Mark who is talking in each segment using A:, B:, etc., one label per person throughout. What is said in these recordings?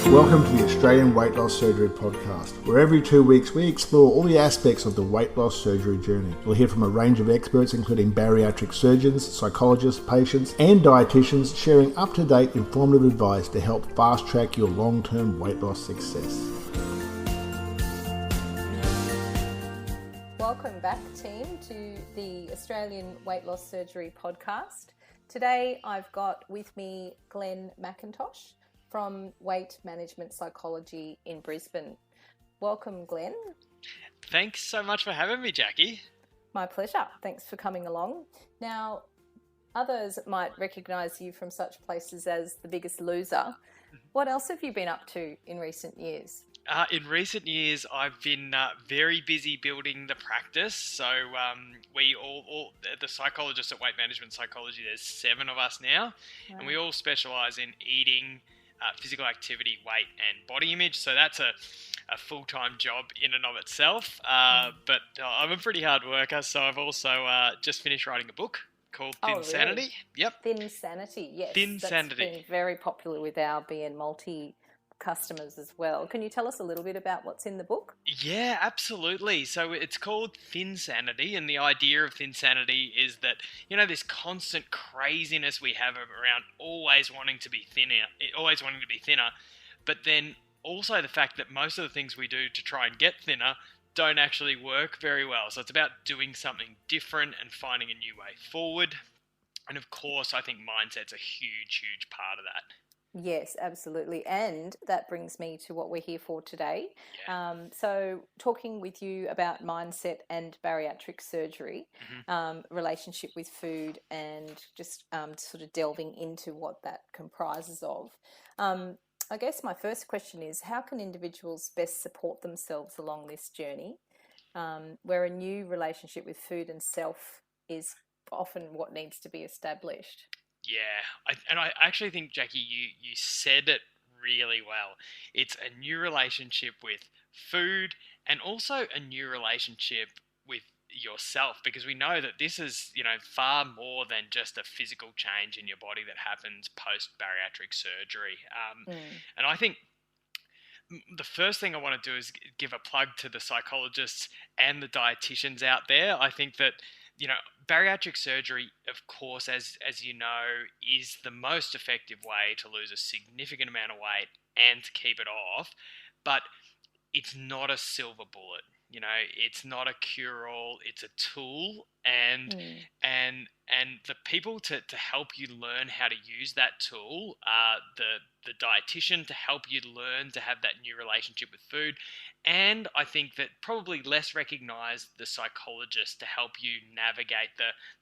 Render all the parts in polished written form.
A: Welcome to the Australian Weight Loss Surgery Podcast, where every 2 weeks we explore all the aspects of the weight loss surgery journey. You'll hear from a range of experts including bariatric surgeons, psychologists, patients and dietitians sharing up-to-date informative advice to help fast-track your long-term weight loss success.
B: Welcome back, team, to the Australian Weight Loss Surgery Podcast. Today I've got with me Glenn Mackintosh from Weight Management Psychology in Brisbane. Welcome, Glenn.
C: Thanks so much for having me, Jacqui.
B: My pleasure. Thanks for coming along. Now, others might recognise you from such places as The Biggest Loser. What else have you been up to in recent years?
C: In recent years, I've been very busy building the practice. So we all the psychologists at Weight Management Psychology, there's 7 of us now, wow. And we all specialise in eating, physical activity, weight and body image. So that's a full-time job in and of itself. But I'm a pretty hard worker. So I've also just finished writing a book called Thin Sanity.
B: Really?
C: Yep.
B: Thin Sanity, yes.
C: That's
B: been very popular with our BN Multi customers as well. Can you tell us a little bit about what's in the book?
C: Yeah, absolutely. So it's called Thin Sanity, and the idea of Thin Sanity is that, you know, this constant craziness we have around always wanting to be thinner, but then also the fact that most of the things we do to try and get thinner don't actually work very well. So it's about doing something different and finding a new way forward. And of course, I think mindset's a huge, huge part of that.
B: Yes, absolutely. And that brings me to what we're here for today.
C: Yeah.
B: So talking with you about mindset and bariatric surgery, relationship with food, and just sort of delving into what that comprises of. I guess my first question is, how can individuals best support themselves along this journey, where a new relationship with food and self is often what needs to be established?
C: Yeah, I actually think, Jacqui, you said it really well. It's a new relationship with food and also a new relationship with yourself, because we know that this is, you know, far more than just a physical change in your body that happens post-bariatric surgery. And I think the first thing I want to do is give a plug to the psychologists and the dietitians out there. I think that, you know, bariatric surgery, of course, as you know, is the most effective way to lose a significant amount of weight and to keep it off, but it's not a silver bullet. You know, it's not a cure-all, it's a tool, and the people to help you learn how to use that tool are the dietitian to help you learn to have that new relationship with food, and I think that probably less recognized, the psychologist to help you navigate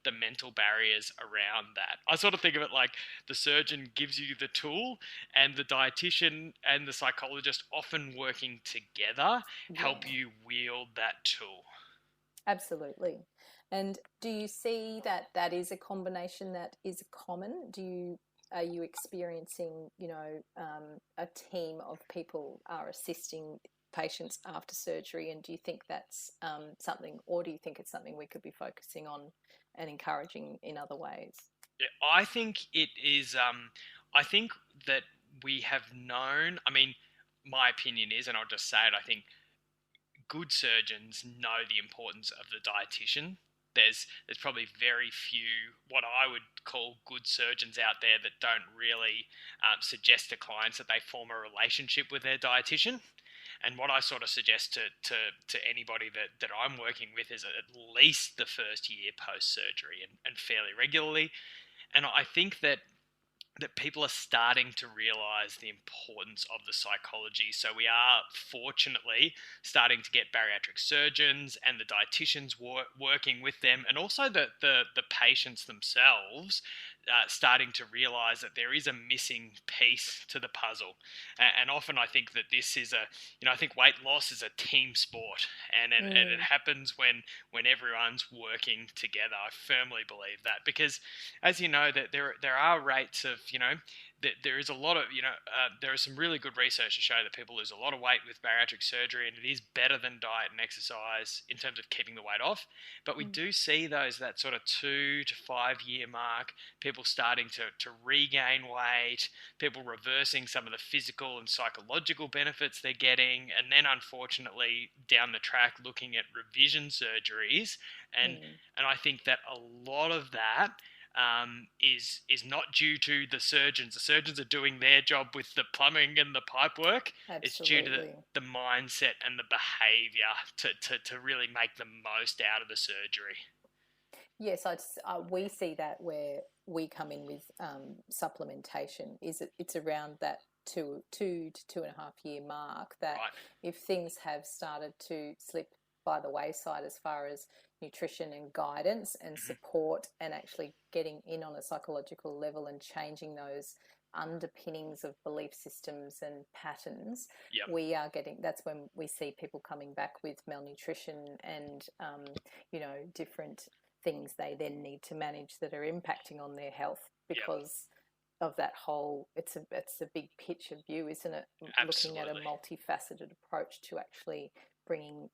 C: the mental barriers around that. I sort of think of it like the surgeon gives you the tool and the dietitian and the psychologist often working together help you wield that tool.
B: Absolutely. And do you see that is a combination that is common? Are you experiencing, you know, a team of people are assisting patients after surgery, and do you think that's something, or do you think it's something we could be focusing on and encouraging in other ways?
C: Yeah, I think it is. I think that we have known. I mean, my opinion is, and I'll just say it, I think good surgeons know the importance of the dietitian. There's probably very few what I would call good surgeons out there that don't really suggest to clients that they form a relationship with their dietitian. And what I sort of suggest to anybody that I'm working with is at least the first year post-surgery and fairly regularly. And I think that people are starting to realize the importance of the psychology. So we are fortunately starting to get bariatric surgeons and the dietitians working with them, and also the patients themselves starting to realize that there is a missing piece to the puzzle. And often I think that this is I think weight loss is a team sport, and it happens when everyone's working together. I firmly believe that, because as you know, that there are rates of, you know, there is a lot of, there is some really good research to show that people lose a lot of weight with bariatric surgery, and it is better than diet and exercise in terms of keeping the weight off. But we do see that sort of 2 to 5 year mark, people starting to regain weight, people reversing some of the physical and psychological benefits they're getting, and then unfortunately down the track looking at revision surgeries. And I think that a lot of that is not due to the surgeons. The surgeons are doing their job with the plumbing and the pipe work.
B: Absolutely.
C: It's due to the mindset and the behaviour to really make the most out of the surgery.
B: Yes, we see that where we come in with supplementation. It's around that 2 to 2.5 year mark that if things have started to slip by the wayside as far as nutrition and guidance and support, and actually getting in on a psychological level and changing those underpinnings of belief systems and patterns, that's when we see people coming back with malnutrition and different things they then need to manage that are impacting on their health because of that whole, it's a big picture view, isn't it?
C: Absolutely.
B: Looking at a multifaceted approach to actually bringing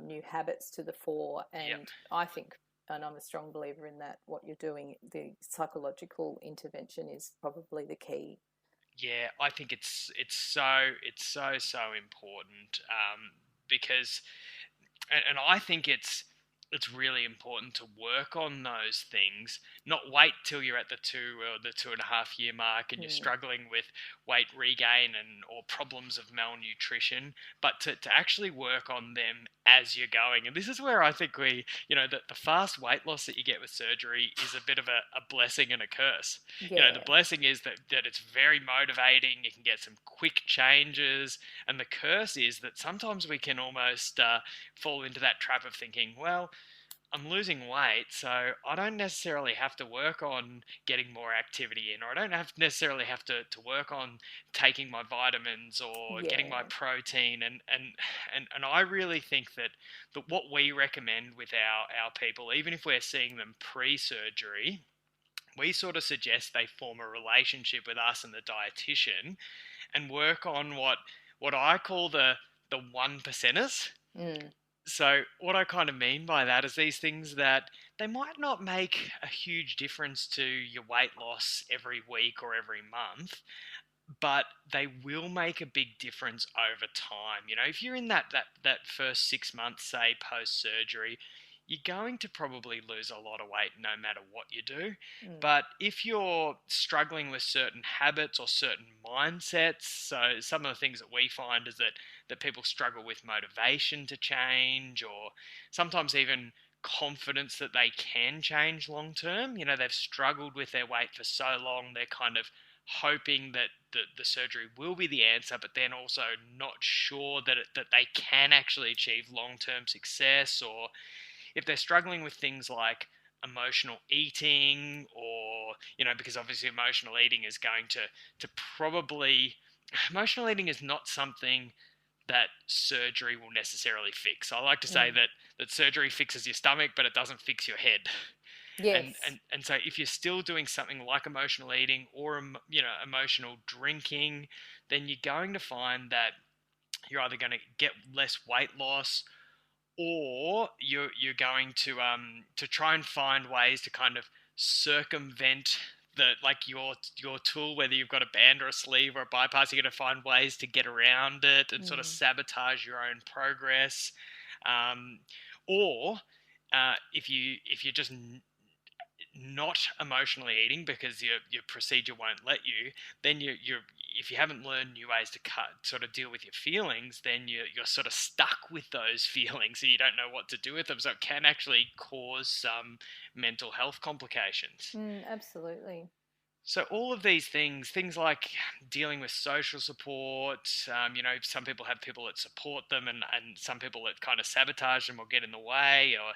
B: new habits to the fore. And I think, and I'm a strong believer in that, what you're doing, the psychological intervention is probably the key.
C: Yeah, I think it's so important because, and I think it's really important to work on those things, not wait till you're at the 2 or the 2.5 year mark and you're struggling with weight regain or problems of malnutrition, but to actually work on them as you're going. And this is where I think the fast weight loss that you get with surgery is a bit of a blessing and a curse.
B: Yeah.
C: The blessing is that it's very motivating. You can get some quick changes. And the curse is that sometimes we can almost fall into that trap of thinking, well, I'm losing weight, so I don't necessarily have to work on getting more activity in, or I don't necessarily have to work on taking my vitamins or getting my protein. And I really think that what we recommend with our people, even if we're seeing them pre-surgery, we sort of suggest they form a relationship with us and the dietitian and work on what I call the 1%ers. So what I kind of mean by that is these things that they might not make a huge difference to your weight loss every week or every month, but they will make a big difference over time. If you're in that first 6 months, say, post-surgery, you're going to probably lose a lot of weight no matter what you do. But if you're struggling with certain habits or certain mindsets, so some of the things that we find is that people struggle with motivation to change, or sometimes even confidence that they can change long term. They've struggled with their weight for so long, they're kind of hoping that the surgery will be the answer, but then also not sure that they can actually achieve long-term success. Or if they're struggling with things like emotional eating, or because obviously emotional eating is going to probably, emotional eating is not something that surgery will necessarily fix. I like to say that surgery fixes your stomach, but it doesn't fix your head.
B: Yes.
C: And so if you're still doing something like emotional eating or emotional drinking, then you're going to find that you're either going to get less weight loss, or you're going to try and find ways to kind of circumvent your tool, whether you've got a band or a sleeve or a bypass. You're going to find ways to get around it and sort of sabotage your own progress. Or if you're just not emotionally eating because your procedure won't let you, then if you haven't learned new ways to sort of deal with your feelings, then you're sort of stuck with those feelings and you don't know what to do with them. So it can actually cause some mental health complications.
B: Absolutely.
C: So all of these things like dealing with social support, some people have people that support them and some people that kind of sabotage them or get in the way, or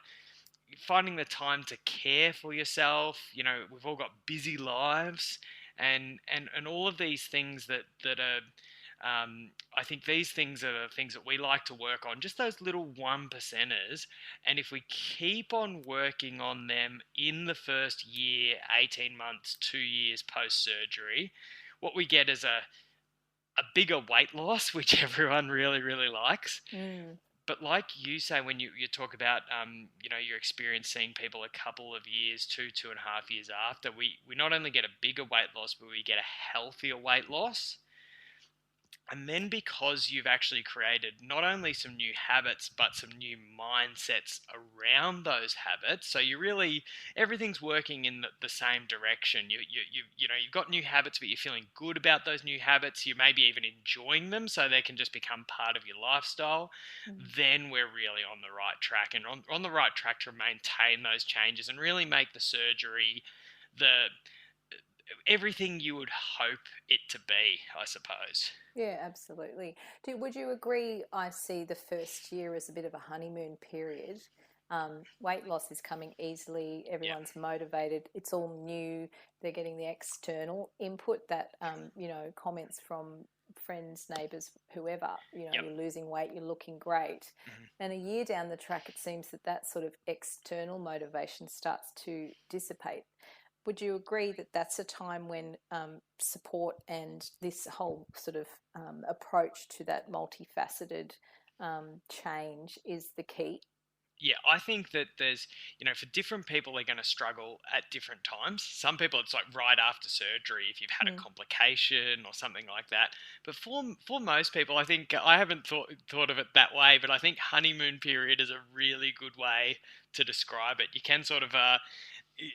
C: finding the time to care for yourself. We've all got busy lives, and all of these things that are, I think these things are things that we like to work on, just those little 1%ers. And if we keep on working on them in the first year, 18 months, 2 years post-surgery, what we get is a bigger weight loss, which everyone really, really likes.
B: Mm.
C: But like you say, when you talk about, your experience seeing people a couple of years, 2.5 years after, we not only get a bigger weight loss, but we get a healthier weight loss. And then because you've actually created not only some new habits, but some new mindsets around those habits, so you really, everything's working in the same direction. You've got new habits, but you're feeling good about those new habits. You maybe even enjoying them, so they can just become part of your lifestyle. Then we're really on the right track, and on the right track to maintain those changes and really make the surgery the everything you would hope it to be, I suppose.
B: Yeah, absolutely. Would you agree? I see the first year as a bit of a honeymoon period. Weight loss is coming easily. Everyone's motivated. It's all new. They're getting the external input that, comments from friends, neighbours, whoever, you're losing weight, you're looking great. And a year down the track, it seems that sort of external motivation starts to dissipate. Would you agree that that's a time when support and this whole sort of approach to that multifaceted change is the key?
C: Yeah, I think that there's, for different people, they're going to struggle at different times. Some people, it's like right after surgery, if you've had a complication or something like that. But for most people, I think, I haven't thought of it that way, but I think honeymoon period is a really good way to describe it. You can sort of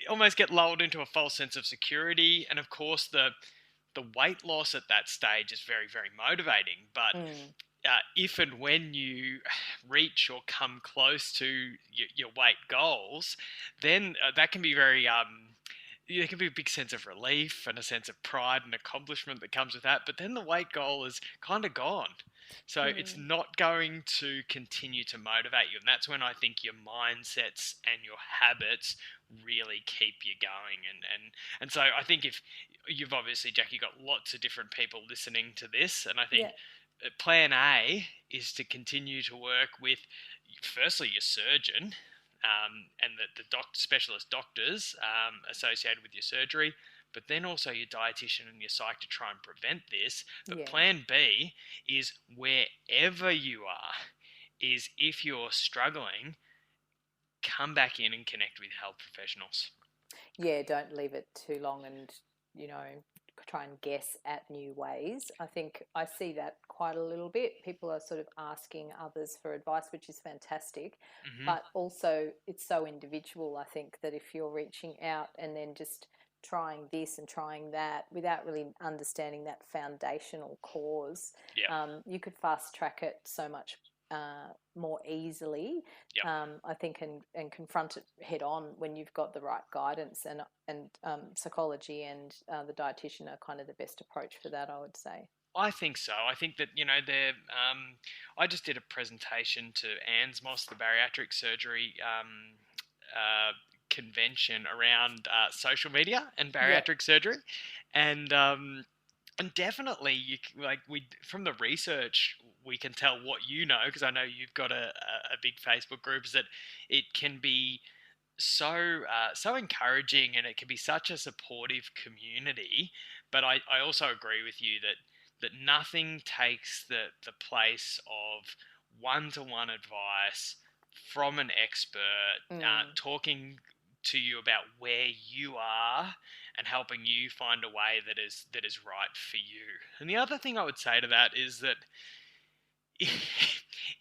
C: almost get lulled into a false sense of security, and of course the weight loss at that stage is very, very motivating. But if and when you reach or come close to your weight goals, then that can be very there can be a big sense of relief and a sense of pride and accomplishment that comes with that. But then the weight goal is kind of gone. So it's not going to continue to motivate you. And that's when I think your mindsets and your habits really keep you going. And so I think if you've obviously, Jacqui, got lots of different people listening to this, and I think plan A is to continue to work with, firstly, your surgeon, and the specialist doctors associated with your surgery, but then also your dietitian and your psych to try and prevent this. But plan B is, wherever you are, is if you're struggling, come back in and connect with health professionals.
B: Yeah, don't leave it too long and, try and guess at new ways. I think I see that quite a little bit. People are sort of asking others for advice, which is fantastic. But also it's so individual, I think, that if you're reaching out and then just trying this and trying that without really understanding that foundational cause, you could fast track it so much more easily, I think, and confront it head on when you've got the right guidance, and psychology and the dietitian are kind of the best approach for that, I would say.
C: I think so. I think that, I just did a presentation to ANSMOS, the bariatric surgery convention, around social media and bariatric surgery. And definitely, from the research, we can tell what because I know you've got a big Facebook group, is that it can be so encouraging, and it can be such a supportive community. But I also agree with you that nothing takes the place of one-to-one advice from an expert, talking to you about where you are and helping you find a way that is right for you. And the other thing I would say to that is that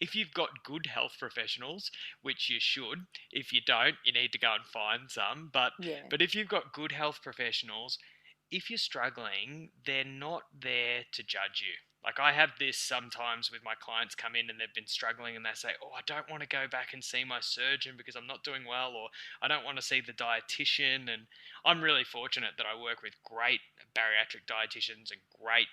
C: if you've got good health professionals, which you should, if you don't, you need to go and find some. But if you've got good health professionals, if you're struggling, they're not there to judge you. Like, I have this sometimes with my clients come in and they've been struggling, and they say, oh, I don't want to go back and see my surgeon because I'm not doing well, or I don't want to see the dietitian. And I'm really fortunate that I work with great bariatric dietitians and great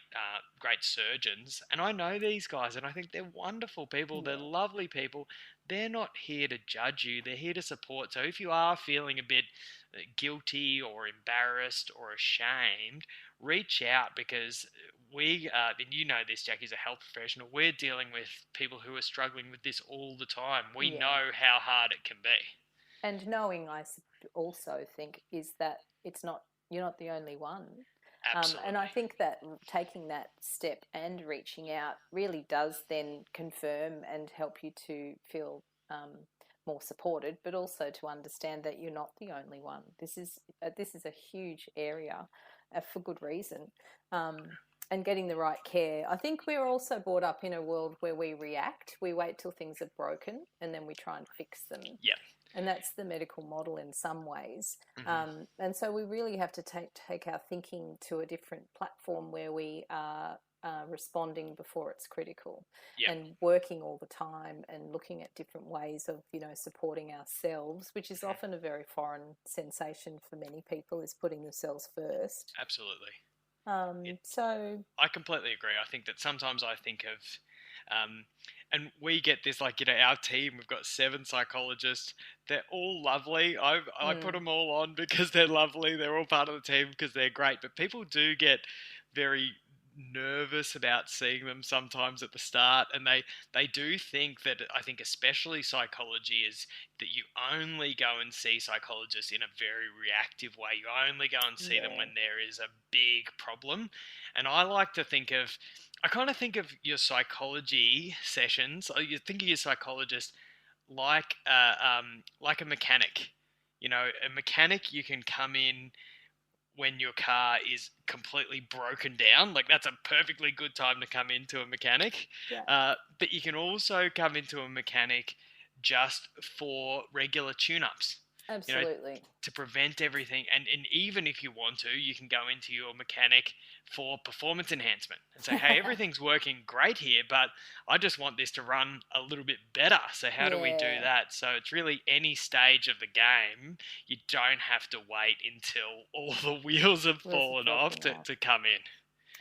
C: surgeons. And I know these guys, and I think they're wonderful people. They're lovely people. They're not here to judge you. They're here to support. So if you are feeling a bit guilty or embarrassed or ashamed, reach out, because we, and you know this, Jacqui, as a health professional, we're dealing with people who are struggling with this all the time. We know how hard it can be.
B: And knowing, I also think, is that you're not the only one.
C: Absolutely.
B: And I think that taking that step and reaching out really does then confirm and help you to feel more supported, but also to understand that you're not the only one. This is a huge area for good reason. And getting the right care. I think we're also brought up in a world where we react. We wait till things are broken and then we try and fix them.
C: Yeah.
B: And that's the medical model in some ways. And so we really have to take our thinking to a different platform where we are responding before it's critical, and working all the time and looking at different ways of, supporting ourselves, which is often a very foreign sensation for many people, is putting themselves first.
C: Absolutely.
B: So
C: I completely agree. I think that sometimes I think of, and we get this, like, our team, we've got 7 psychologists. They're all lovely. I put them all on because they're lovely. They're all part of the team because they're great. But people do get very nervous about seeing them sometimes at the start, and they do think that, I think especially psychology, is that you only go and see psychologists in a very reactive way. You only go and see them when there is a big problem. And I kind of think of your psychology sessions, or you think of your psychologist like a mechanic. A mechanic, you can come in when your car is completely broken down. Like, that's a perfectly good time to come into a mechanic. But you can also come into a mechanic just for regular tune-ups.
B: absolutely.
C: To prevent everything. And even if you want to, you can go into your mechanic for performance enhancement and say, hey, everything's working great here, but I just want this to run a little bit better. So how do we do that? So it's really any stage of the game. You don't have to wait until all the wheels have fallen off to come in.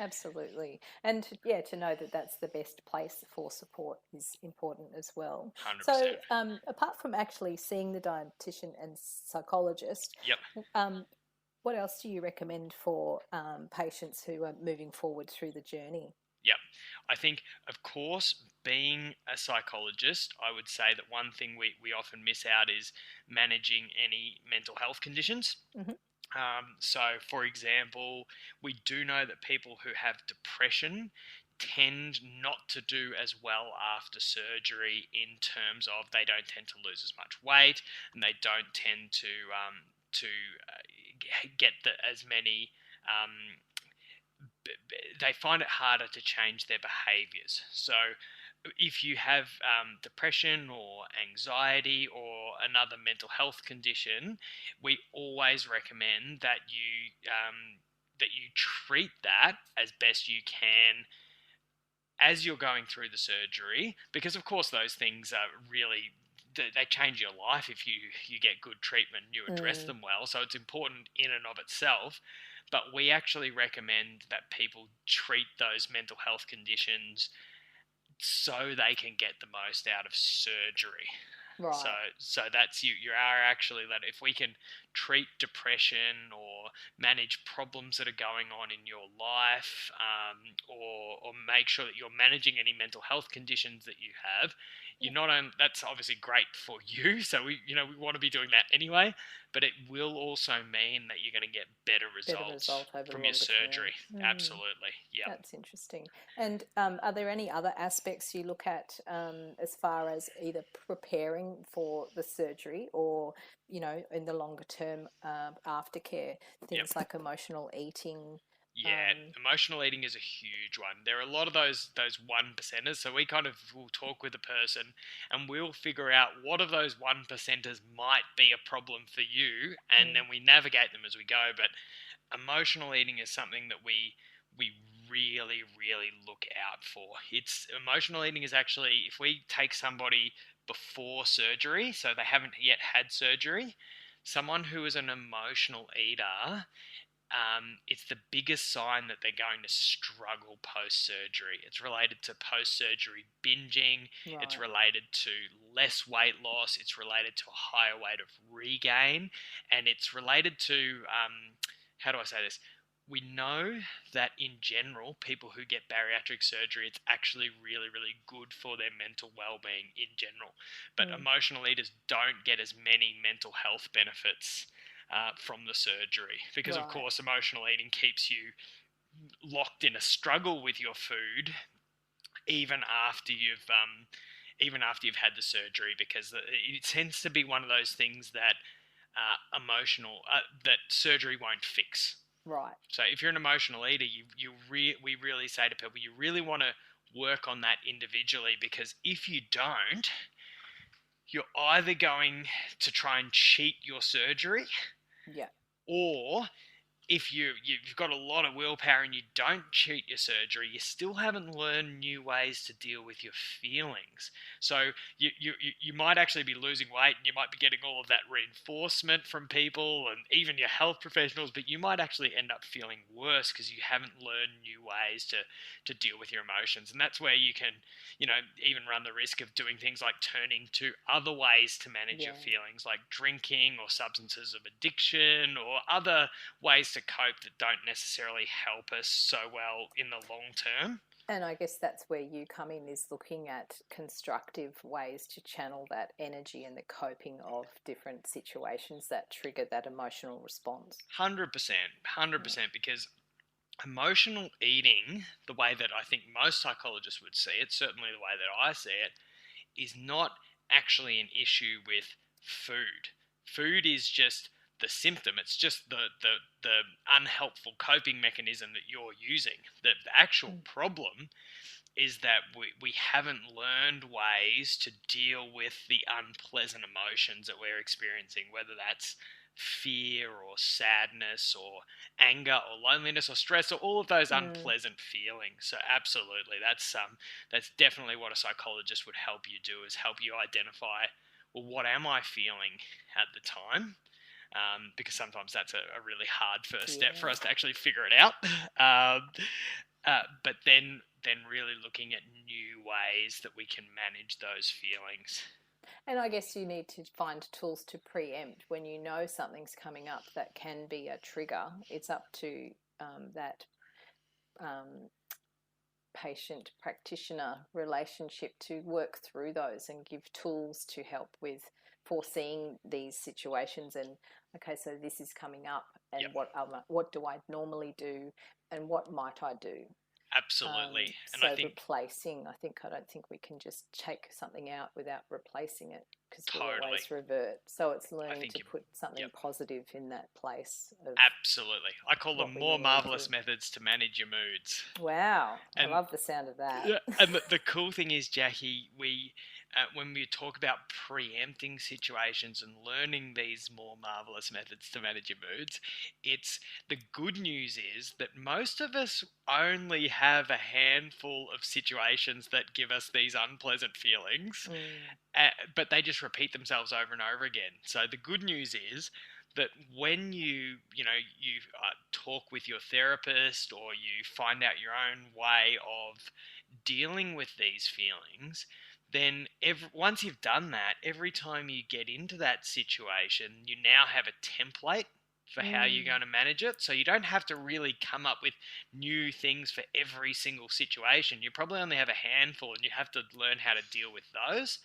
B: Absolutely. And to know that that's the best place for support is important as well.
C: 100%.
B: So apart from actually seeing the dietitian and psychologist, what else do you recommend for patients who are moving forward through the journey?
C: Yep. I think, of course, being a psychologist, I would say that one thing we often miss out is managing any mental health conditions. So, for example, we do know that people who have depression tend not to do as well after surgery, in terms of they don't tend to lose as much weight, and they don't tend to get as many. They find it harder to change their behaviours. So if you have depression or anxiety or another mental health condition, we always recommend that you treat that as best you can as you're going through the surgery, because of course those things are really, they change your life if you get good treatment and you address them well. So it's important in and of itself. But we actually recommend that people treat those mental health conditions so they can get the most out of surgery.
B: Right.
C: So that's you are actually, that if we can treat depression or manage problems that are going on in your life, or make sure that you're managing any mental health conditions that you have, you're not only, that's obviously great for you. So we want to be doing that anyway, but it will also mean that you're going to get better results from your surgery. Absolutely. Yeah.
B: That's interesting. And are there any other aspects you look at as far as either preparing for the surgery or, in the longer term aftercare, things like emotional eating?
C: Yeah, emotional eating is a huge one. There are a lot of those 1%ers. So we kind of will talk with a person and we'll figure out what of those 1%ers might be a problem for you, and then we navigate them as we go. But emotional eating is something that we really, really look out for. Emotional eating is actually, if we take somebody before surgery, so they haven't yet had surgery, someone who is an emotional eater, it's the biggest sign that they're going to struggle post-surgery. It's related to post-surgery binging. Right. It's related to less weight loss. It's related to a higher rate of regain. And it's related to, how do I say this? We know that in general, people who get bariatric surgery, it's actually really, really good for their mental well-being in general. But emotional eaters don't get as many mental health benefits from the surgery, because of
B: Right.
C: course emotional eating keeps you locked in a struggle with your food even after you've had the surgery, because it tends to be one of those things that that surgery won't fix.
B: Right.
C: So if you're an emotional eater, we really say to people, you really want to work on that individually, because if you don't, you're either going to try and cheat your surgery,
B: Yeah.
C: or if you've got a lot of willpower and you don't cheat your surgery, you still haven't learned new ways to deal with your feelings. So you might actually be losing weight, and you might be getting all of that reinforcement from people and even your health professionals, but you might actually end up feeling worse because you haven't learned new ways to deal with your emotions. And that's where you can, even run the risk of doing things like turning to other ways to manage your feelings, like drinking or substances of addiction or other ways to cope that don't necessarily help us so well in the long term.
B: And I guess that's where you come in, is looking at constructive ways to channel that energy and the coping of different situations that trigger that emotional response.
C: 100%, because emotional eating, the way that I think most psychologists would see it, certainly the way that I see it, is not actually an issue with food. Food is just the symptom. It's just the unhelpful coping mechanism that you're using. The actual problem is that we haven't learned ways to deal with the unpleasant emotions that we're experiencing, whether that's fear or sadness or anger or loneliness or stress or all of those unpleasant feelings. So absolutely, that's definitely what a psychologist would help you do, is help you identify, well, what am I feeling at the time? Because sometimes that's a really hard first step for us to actually figure it out. But then really looking at new ways that we can manage those feelings.
B: And I guess you need to find tools to preempt when you know something's coming up that can be a trigger. It's up to that patient practitioner relationship to work through those and give tools to help with foreseeing these situations. And okay, so this is coming up, and what do I normally do, and what might I do?
C: Absolutely. And
B: so
C: I think
B: replacing, I don't think we can just take something out without replacing it, because we'll
C: totally
B: always revert. So it's learning to put something
C: Yep.
B: positive in that place. Of
C: Absolutely. I call them
B: what we
C: more
B: normally
C: marvelous
B: do.
C: methods to manage your moods.
B: Wow,
C: And
B: I love the sound of that.
C: Yeah, and the cool thing is, Jacqui, when we talk about preempting situations and learning these more marvelous methods to manage your moods, it's the good news is that most of us only have a handful of situations that give us these unpleasant feelings, but they just repeat themselves over and over again. So the good news is that when you talk with your therapist, or you find out your own way of dealing with these feelings, then once you've done that, every time you get into that situation, you now have a template for how you're going to manage it. So you don't have to really come up with new things for every single situation. You probably only have a handful, and you have to learn how to deal with those.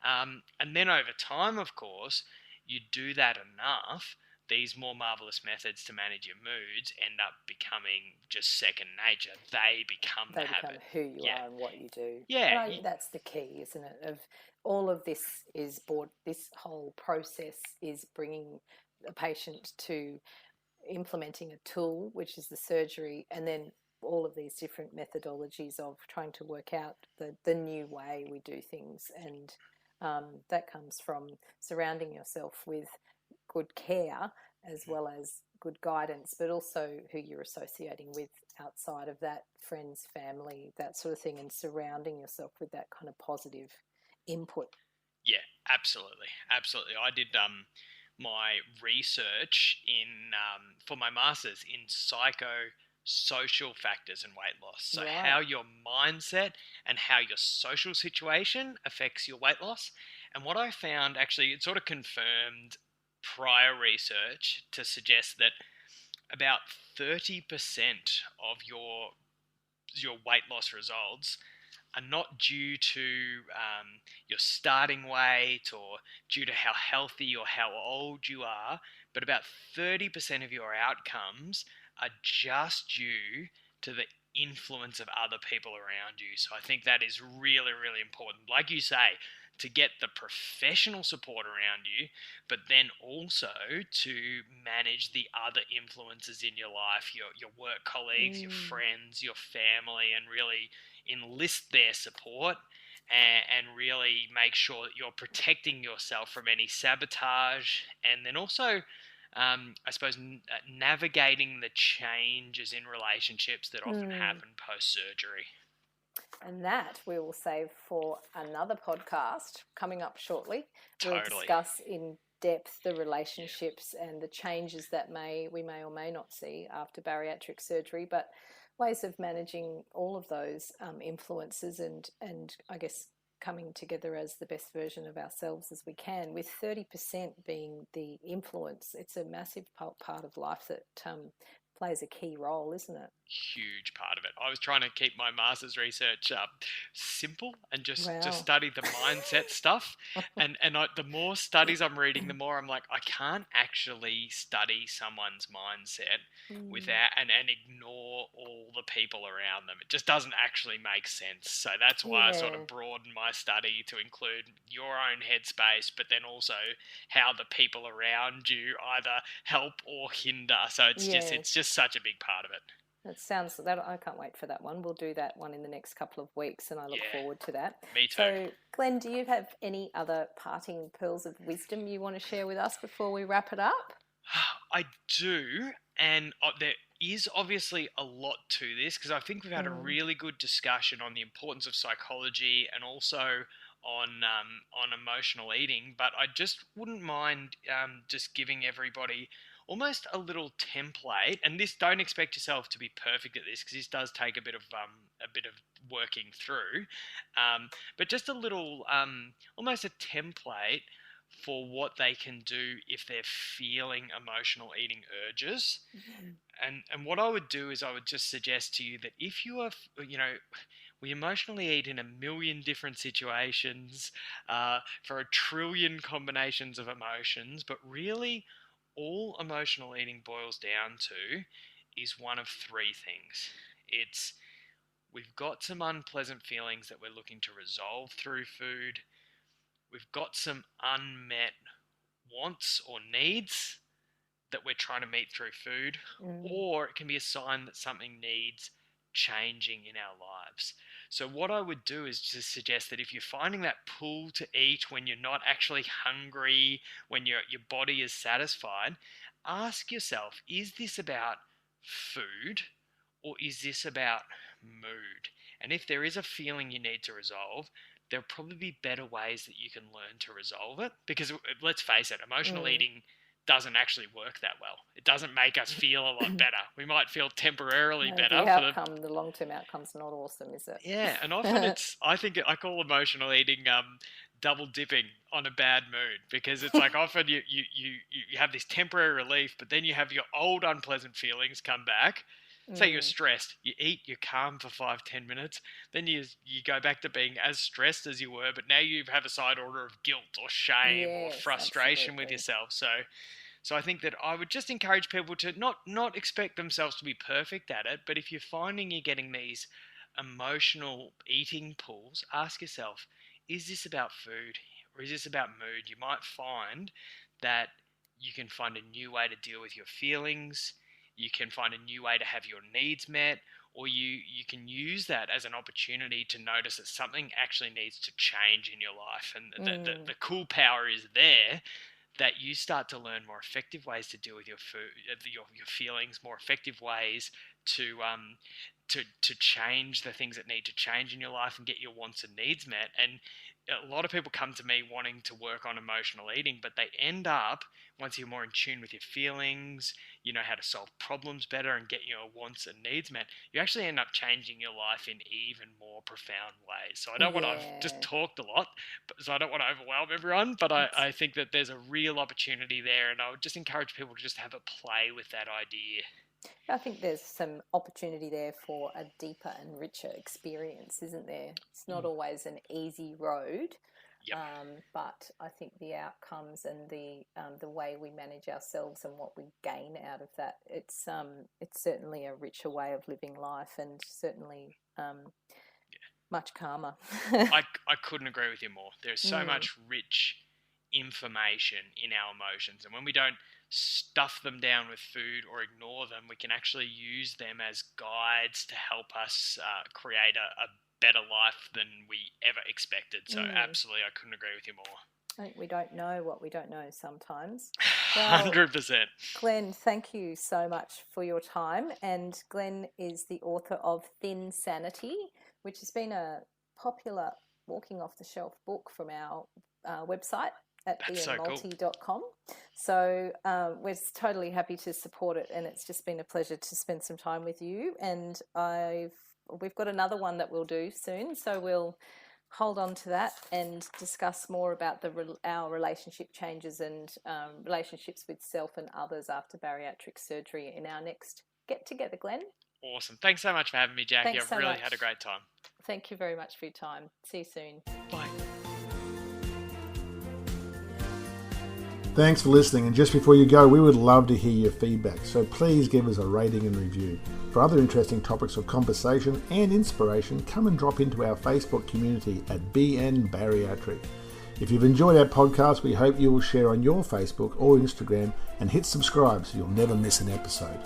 C: And then over time, of course, you do that enough, these more marvelous methods to manage your moods end up becoming just second nature. They become the habit.
B: Who you are and what you do.
C: Yeah.
B: And that's the key, isn't it? Of all of this this whole process is bringing a patient to implementing a tool, which is the surgery, and then all of these different methodologies of trying to work out the new way we do things. And that comes from surrounding yourself with good care, as well as good guidance, but also who you're associating with outside of that, friends, family, that sort of thing, and surrounding yourself with that kind of positive input.
C: Yeah, absolutely. I did my research for my master's in psychosocial factors in weight loss. So how your mindset and how your social situation affects your weight loss. And what I found, actually, it sort of confirmed prior research to suggest that about 30% of your weight loss results are not due to your starting weight or due to how healthy or how old you are, but about 30% of your outcomes are just due to the influence of other people around you. So I think that is really, really important. Like you say, to get the professional support around you, but then also to manage the other influences in your life, your work colleagues, your friends, your family, and really enlist their support and really make sure that you're protecting yourself from any sabotage. And then also, I suppose, navigating the changes in relationships that often happen post-surgery.
B: And that we will save for another podcast coming up shortly.
C: Totally.
B: We'll discuss in depth the relationships and the changes that we may or may not see after bariatric surgery, but ways of managing all of those influences and I guess coming together as the best version of ourselves as we can, with 30% being the influence. It's a massive part of life that plays a key role, isn't it?
C: Huge part of it. I was trying to keep my master's research simple and just
B: Wow.
C: study the mindset stuff. And the more studies I'm reading, the more I'm like, I can't actually study someone's mindset without and ignore all the people around them. It just doesn't actually make sense. So that's why I sort of broadened my study to include your own headspace, but then also how the people around you either help or hinder. So it's just such a big part of it.
B: It sounds that I can't wait for that one. We'll do that one in the next couple of weeks, and I look forward to that.
C: Me too.
B: So, Glenn, do you have any other parting pearls of wisdom you want to share with us before we wrap it up?
C: I do, and there is obviously a lot to this because I think we've had a really good discussion on the importance of psychology and also on emotional eating. But I just wouldn't mind just giving everybody almost a little template, and this, don't expect yourself to be perfect at this because this does take a bit of working through, but just a little almost a template for what they can do if they're feeling emotional eating urges. And what I would do is I would just suggest to you that if you are, we emotionally eat in a million different situations for a trillion combinations of emotions, but really all emotional eating boils down to is one of three things. It's we've got some unpleasant feelings that we're looking to resolve through food. We've got some unmet wants or needs that we're trying to meet through food, or it can be a sign that something needs changing in our lives. So what I would do is just suggest that if you're finding that pull to eat when you're not actually hungry, when your body is satisfied, ask yourself, is this about food or is this about mood? And if there is a feeling you need to resolve, there'll probably be better ways that you can learn to resolve it. Because let's face it, emotional eating doesn't actually work that well. It doesn't make us feel a lot better. We might feel temporarily better.
B: The long-term outcome's not awesome, is it?
C: Yeah, and often I call emotional eating double dipping on a bad mood, because it's like often you have this temporary relief, but then you have your old unpleasant feelings come back. Say you're stressed, you eat, you're calm for 5-10 minutes, then you go back to being as stressed as you were, but now you have a side order of guilt or shame or frustration with yourself. So I think that I would just encourage people to not expect themselves to be perfect at it, but if you're finding you're getting these emotional eating pulls, ask yourself, is this about food or is this about mood? You might find that you can find a new way to deal with your feelings. You can find a new way to have your needs met, or you can use that as an opportunity to notice that something actually needs to change in your life. And the cool power is there, that you start to learn more effective ways to deal with your food, your feelings, more effective ways to change the things that need to change in your life and get your wants and needs met. And a lot of people come to me wanting to work on emotional eating, but they end up, once you're more in tune with your feelings, you know how to solve problems better and get your wants and needs met, you actually end up changing your life in even more profound ways. So I don't want to, I've just talked a lot, so I don't want to overwhelm everyone, but I think that there's a real opportunity there, and I would just encourage people to just have a play with that idea.
B: I think there's some opportunity there for a deeper and richer experience, isn't there? It's not always an easy road,
C: Yep.
B: but I think the outcomes and the way we manage ourselves and what we gain out of that, it's certainly a richer way of living life, and certainly much calmer.
C: I couldn't agree with you more. There's so much rich information in our emotions, and when we don't stuff them down with food or ignore them, we can actually use them as guides to help us create a better life than we ever expected. So absolutely, I couldn't agree with you more.
B: I think we don't know what we don't know sometimes.
C: 100%.
B: Glenn, thank you so much for your time. And Glenn is the author of Thin Sanity, which has been a popular walking off the shelf book from our website at ianmulti.com. So we're totally happy to support it, and it's just been a pleasure to spend some time with you. And we've got another one that we'll do soon, so we'll hold on to that and discuss more about our relationship changes and relationships with self and others after bariatric surgery in our next get together, Glenn.
C: Awesome. Thanks so much for having me, Jacqui.
B: Thanks
C: I've really
B: much.
C: had a great time.
B: Thank you very much for your time. See you soon.
C: Bye.
A: Thanks for listening, and just before you go, we would love to hear your feedback, so please give us a rating and review. For other interesting topics of conversation and inspiration, come and drop into our Facebook community at BN Bariatric. If you've enjoyed our podcast, we hope you will share on your Facebook or Instagram and hit subscribe so you'll never miss an episode.